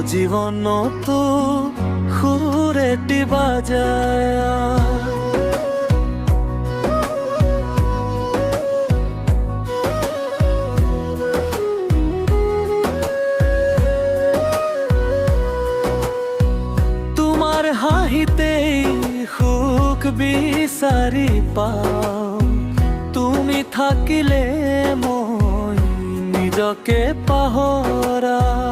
জীবন তো সুরেটি বাজায় তোমার হাহিতেই সুখ বিচাৰি পাওঁ তুমি থাকিলে মই নিজকে পাহৰাওঁ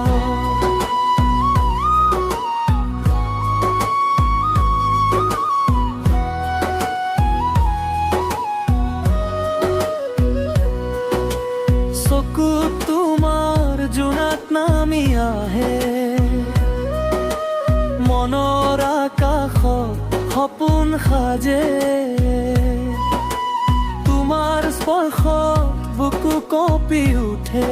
চকু তোমাৰ জোনাক নামি আহে মনৰ আকাশত সপোন সাজে তোমাৰ স্পৰ্শত বুকু কঁপি উঠে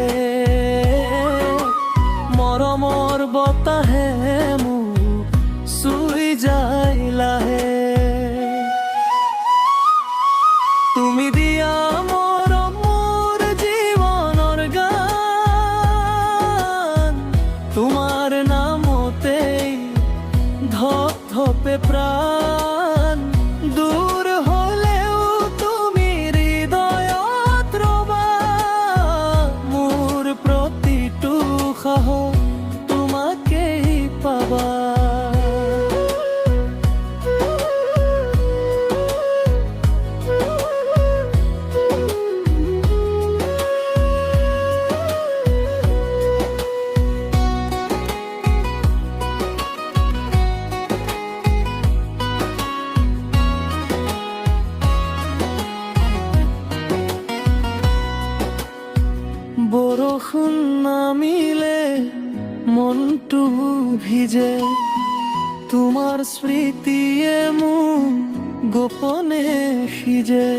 মৰমৰ বতাহে মোক চুই যায় লাহে তুমি দিয়া মৰম মোৰ জীৱনৰ গান তোমাৰ নামতেই ধপ ধপে প্ৰাণ দূৰ হলেও তুমি হৃদয়ত ৰবা মোৰ প্ৰতিটো সাহস তোমাকেই পাবা বৰষুণ নামিলে মনটো ভিজে তোমাৰ স্মৃতিয়ে মোক গোপনে সিজে